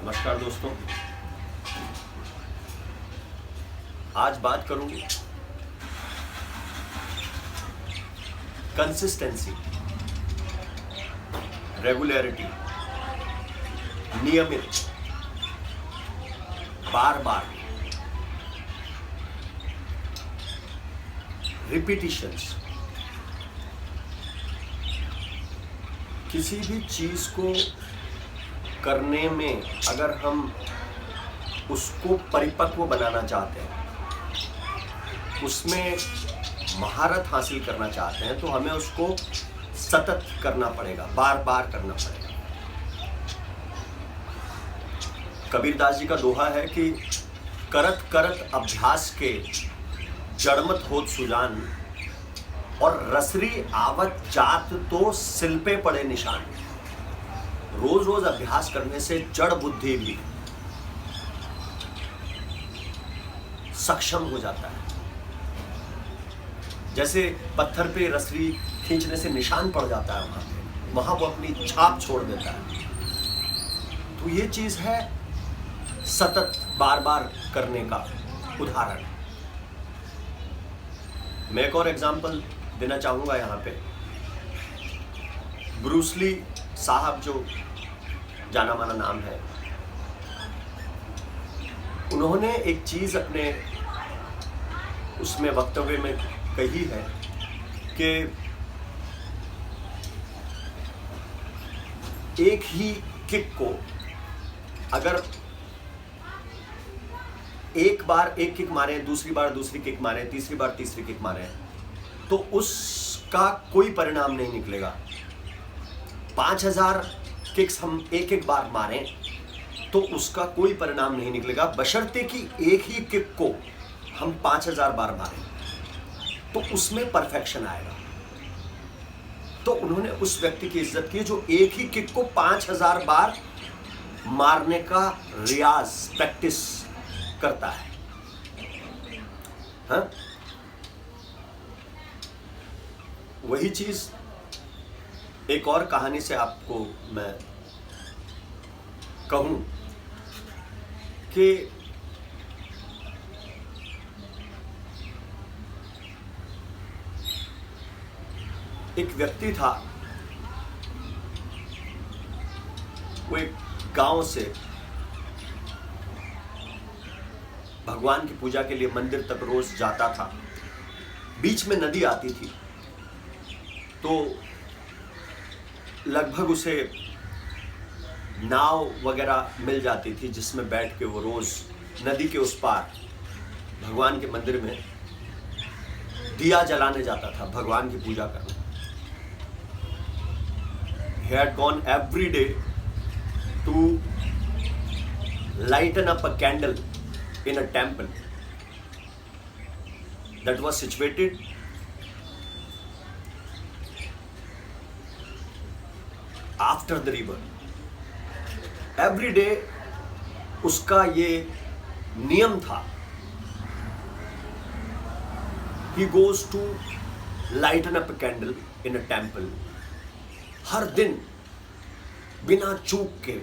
नमस्कार दोस्तों, आज बात करूं कंसिस्टेंसी, रेगुलरिटी, नियमित, बार बार, रिपीटिशंस। किसी भी चीज को करने में अगर हम उसको परिपक्व बनाना चाहते हैं, उसमें महारत हासिल करना चाहते हैं, तो हमें उसको सतत करना पड़ेगा, बार बार करना पड़ेगा। कबीरदास जी का दोहा है कि करत करत अभ्यास के जड़मत होत सुजान, और रसरी आवत जात तो सिल पे पड़े निशान। रोज रोज अभ्यास करने से जड़ बुद्धि भी सक्षम हो जाता है। जैसे पत्थर पे रसरी खींचने से निशान पड़ जाता है, वहां वो अपनी छाप छोड़ देता है। तो ये चीज है सतत बार बार करने का उदाहरण। मैं एक और एग्जांपल देना चाहूंगा यहाँ पे। ब्रूस ली साहब, जो जाना माना नाम है, उन्होंने एक चीज अपने उसमें वक्तव्य में कही है कि एक ही किक को अगर एक बार एक किक मारे, दूसरी बार दूसरी किक मारे, तीसरी बार तीसरी किक मारे, तो उसका कोई परिणाम नहीं निकलेगा। 5000 किक्स हम एक एक बार मारें तो उसका कोई परिणाम नहीं निकलेगा, बशर्ते कि एक ही किक को हम 5000 बार मारें तो उसमें परफेक्शन आएगा। तो उन्होंने उस व्यक्ति की इज्जत की जो एक ही किक को 5000 बार मारने का रियाज, प्रैक्टिस करता है। हाँ? वही चीज एक और कहानी से आपको मैं कहूं कि एक व्यक्ति था, वो एक गांव से भगवान की पूजा के लिए मंदिर तक रोज जाता था। बीच में नदी आती थी, तो लगभग उसे नाव वगैरह मिल जाती थी जिसमें बैठ के वो रोज नदी के उस पार भगवान के मंदिर में दिया जलाने जाता था, भगवान की पूजा करने। He had gone every day to lighten up a candle in a temple that was situated after the river. Every day उसका ये नियम था, he goes to lighten up a candle in a temple. हर दिन बिना चूक के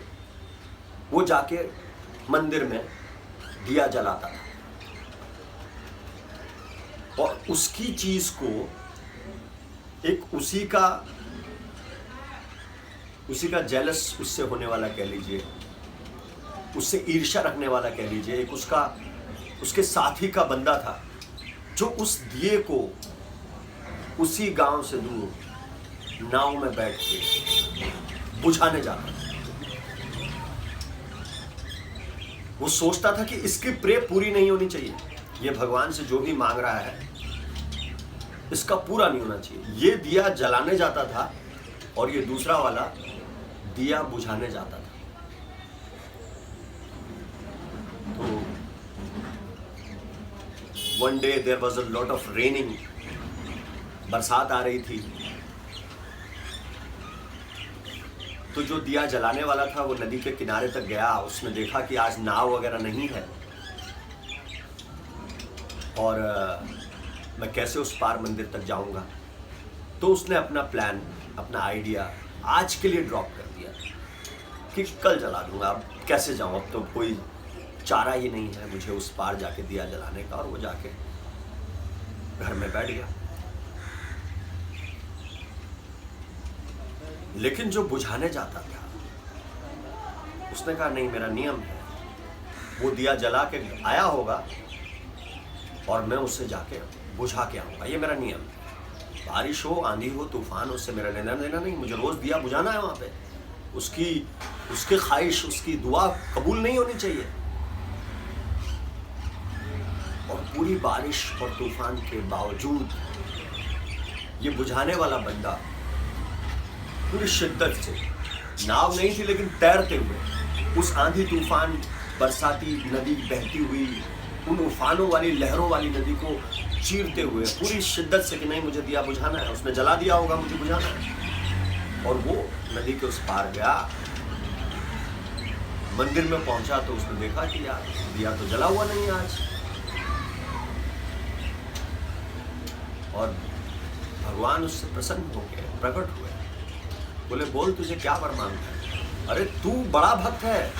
वो जाके मंदिर में दिया जलाता था, और उसकी चीज को एक उसी का जेलस उससे होने वाला कह लीजिए, उससे ईर्ष्या रखने वाला कह लीजिए, एक उसके साथी का बंदा था जो उस दिए को उसी गांव से दूर नाव में बैठ के बुझाने जाता था। वो सोचता था कि इसकी प्रे पूरी नहीं होनी चाहिए, ये भगवान से जो भी मांग रहा है इसका पूरा नहीं होना चाहिए। ये दिया जलाने जाता था और ये दूसरा वाला दिया बुझाने जाता था। तो one day there was a lot of raining, बरसात आ रही थी। तो जो दिया जलाने वाला था वो नदी के किनारे तक गया। उसने देखा कि आज नाव वगैरह नहीं है और मैं कैसे उस पार मंदिर तक जाऊंगा। तो उसने अपना प्लान, अपना आइडिया आज के लिए ड्रॉप कर दिया कि कल जला दूंगा, अब कैसे जाऊं, अब तो कोई चारा ही नहीं है मुझे उस पार जाके दिया जलाने का। और वो जाके घर में बैठ गया। लेकिन जो बुझाने जाता था उसने कहा नहीं, मेरा नियम है, वो दिया जला के आया होगा और मैं उससे जाके बुझा के आऊंगा, ये मेरा नियम है। बारिश हो, आंधी हो, तूफान, उससे मेरा लेना देना नहीं, मुझे रोज दिया बुझाना है वहां पे। उसकी ख्वाहिश, उसकी दुआ कबूल नहीं होनी चाहिए। और पूरी बारिश और तूफान के बावजूद ये बुझाने वाला बंदा पूरी शिद्दत से, नाव नहीं थी लेकिन तैरते हुए उस आंधी तूफान बरसाती नदी बहती हुई उन उफानों वाली लहरों वाली नदी को चीरते हुए पूरी शिद्दत से कि नहीं मुझे दिया बुझाना है, उसने जला दिया होगा, मुझे बुझाना है। और वो नदी के उस पार गया, मंदिर में पहुंचा तो उसने देखा कि यार दिया तो जला हुआ नहीं आज। और भगवान उससे प्रसन्न होकर प्रकट हुए, बोले बोल तुझे क्या वर मांगना है? अरे तू बड़ा भक्त है,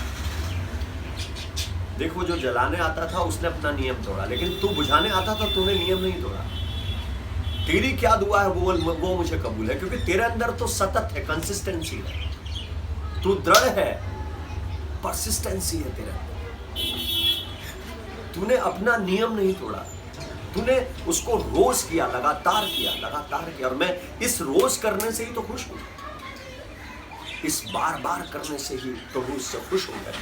देखो जो जलाने आता था उसने अपना नियम तोड़ा, लेकिन तू बुझाने आता था, तूने नियम नहीं तोड़ा। तेरी क्या दुआ है वो मुझे कबूल है, क्योंकि तेरे अंदर तो सतत है, कंसिस्टेंसी है, तू दृढ़ है, परसिस्टेंसी है तेरे अंदर। तूने अपना नियम नहीं तोड़ा, तूने उसको रोज किया, लगातार किया। और मैं इस रोज करने से ही तो खुश हूं, इस बार बार करने से ही तो हूं, उससे खुश हो गया।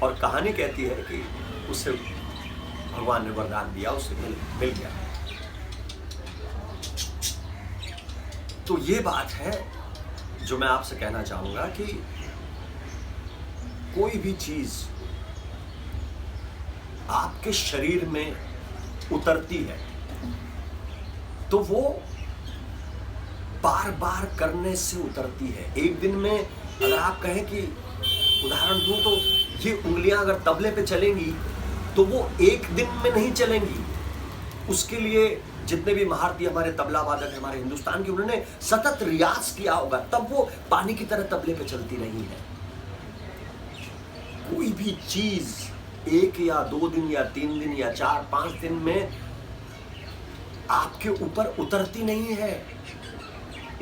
और कहानी कहती है कि उसे भगवान ने वरदान दिया, उसे मिल गया। तो ये बात है जो मैं आपसे कहना चाहूंगा कि कोई भी चीज आपके शरीर में उतरती है तो वो बार बार करने से उतरती है। एक दिन में अगर आप कहें कि उदाहरण दूं तो ये उंगलियां अगर तबले पे चलेंगी तो वो एक दिन में नहीं चलेंगी। उसके लिए जितने भी महारथी हमारे तबला वादक है हमारे हिंदुस्तान के, उन्होंने सतत रियाज किया होगा, तब वो पानी की तरह तबले पे चलती रही है। कोई भी चीज 1 या 2 दिन या 3 दिन या 4-5 दिन में आपके ऊपर उतरती नहीं है,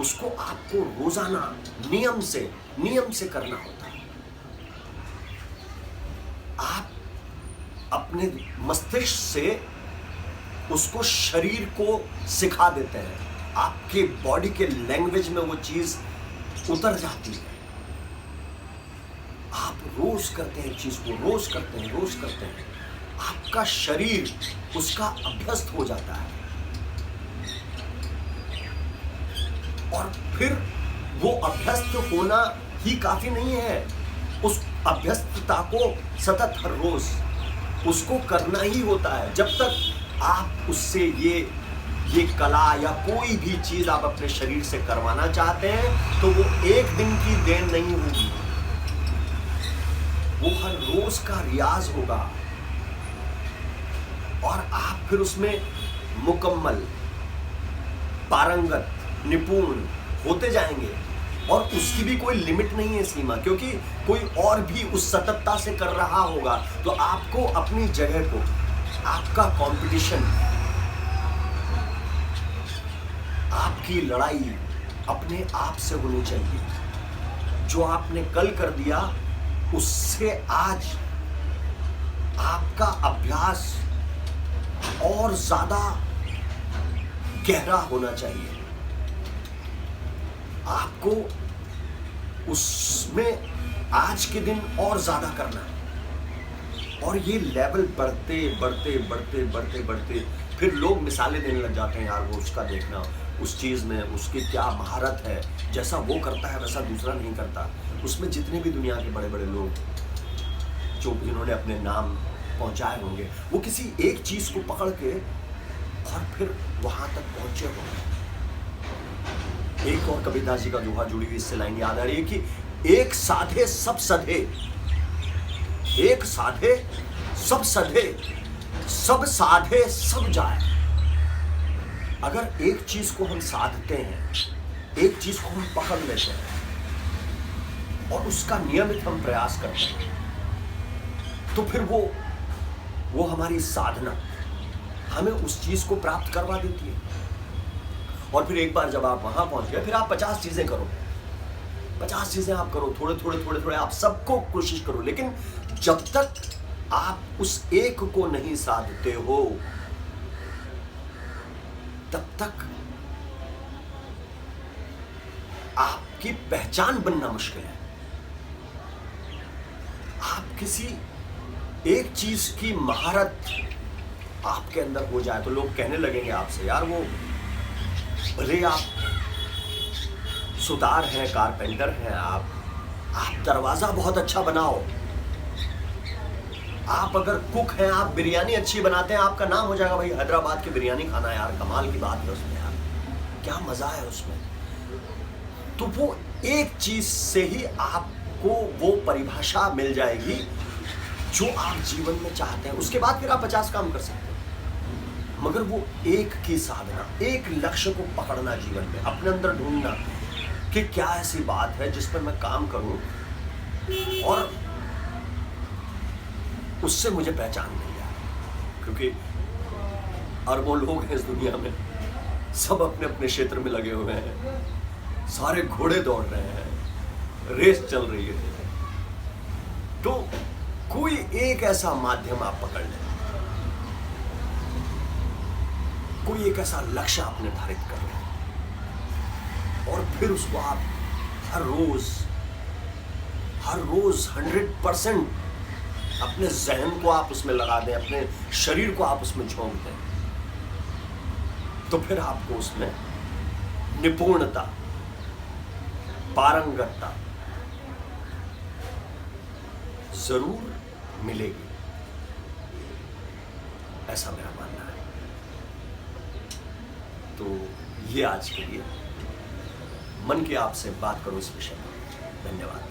उसको आपको रोजाना नियम से करना होता है। आप अपने मस्तिष्क से उसको शरीर को सिखा देते हैं, आपके बॉडी के लैंग्वेज में वो चीज उतर जाती है। आप रोज करते हैं चीज को, रोज करते हैं, आपका शरीर उसका अभ्यस्त हो जाता है। और फिर वो अभ्यस्त होना ही काफी नहीं है, उस अभ्यस्तता को सतत हर रोज उसको करना ही होता है। जब तक आप उससे ये कला या कोई भी चीज आप अपने शरीर से करवाना चाहते हैं तो वो एक दिन की देन नहीं होगी, वो हर रोज का रियाज होगा। और आप फिर उसमें मुकम्मल, पारंगत, निपुण होते जाएंगे। और उसकी भी कोई लिमिट नहीं है, सीमा, क्योंकि कोई और भी उस सततता से कर रहा होगा। तो आपको अपनी जगह को, आपका कंपटीशन, आपकी लड़ाई अपने आप से होनी चाहिए। जो आपने कल कर दिया उससे आज आपका अभ्यास और ज्यादा गहरा होना चाहिए। आपको उसमें आज के दिन और ज्यादा करना है। और ये लेवल बढ़ते फिर लोग मिसालें देने लग जाते हैं, यार वो उसका देखना, उस चीज़ में उसकी क्या महारत है, जैसा वो करता है वैसा दूसरा नहीं करता। उसमें जितने भी दुनिया के बड़े बड़े लोग जो जिन्होंने अपने नाम पहुंचाए होंगे, वो किसी एक चीज़ को पकड़ के और फिर वहां तक पहुंचे होंगे। एक और कबीरदास जी का दोहा जुड़ी हुई इससे लाइन याद आ रही है कि एक साधे सब सधे, एक साधे सब सधे, सब साधे सब जाए। अगर एक चीज को हम साधते हैं, एक चीज को हम पकड़ लेते हैं, और उसका नियमित हम प्रयास करते हैं, तो फिर वो हमारी साधना हमें उस चीज को प्राप्त करवा देती है। और फिर एक बार जब आप वहां पहुंच गए, फिर आप 50 चीजें करो, 50 चीजें आप करो, थोड़े आप सबको कोशिश करो, लेकिन जब तक आप उस एक को नहीं साधते हो, तब तक आपकी पहचान बनना मुश्किल है। आप किसी एक चीज की महारत आपके अंदर हो जाए तो लोग कहने लगेंगे आपसे, यार वो भले आप सुतार हैं, कारपेंटर हैं, आप दरवाजा बहुत अच्छा बनाओ, आप अगर कुक हैं, आप बिरयानी अच्छी बनाते हैं, आपका नाम हो जाएगा, भाई हैदराबाद की बिरयानी खाना यार, कमाल की बात है उसमें यार, क्या मजा है उसमें। तो वो एक चीज से ही आपको वो परिभाषा मिल जाएगी जो आप जीवन में चाहते हैं। उसके बाद फिर आप 50 काम कर सकते हैं, मगर वो एक की साधना, एक लक्ष्य को पकड़ना जीवन में, अपने अंदर ढूंढना कि क्या ऐसी बात है जिस पर मैं काम करूं और उससे मुझे पहचान मिल जाए। क्योंकि अरबों लोग हैं इस दुनिया में, सब अपने अपने क्षेत्र में लगे हुए हैं, सारे घोड़े दौड़ रहे हैं, रेस चल रही है, तो कोई एक ऐसा माध्यम आप पकड़ लें, कोई एक ऐसा लक्ष्य आप निर्धारित कर लें और फिर उसको आप हर रोज 100% अपने जहन को आप उसमें लगा दें, अपने शरीर को आप उसमें झोंक दें, तो फिर आपको उसमें निपुणता, पारंगतता जरूर मिलेगी, ऐसा मेरा मानना है। तो ये आज के लिए मन की आपसे बात करो इस विषय में। धन्यवाद।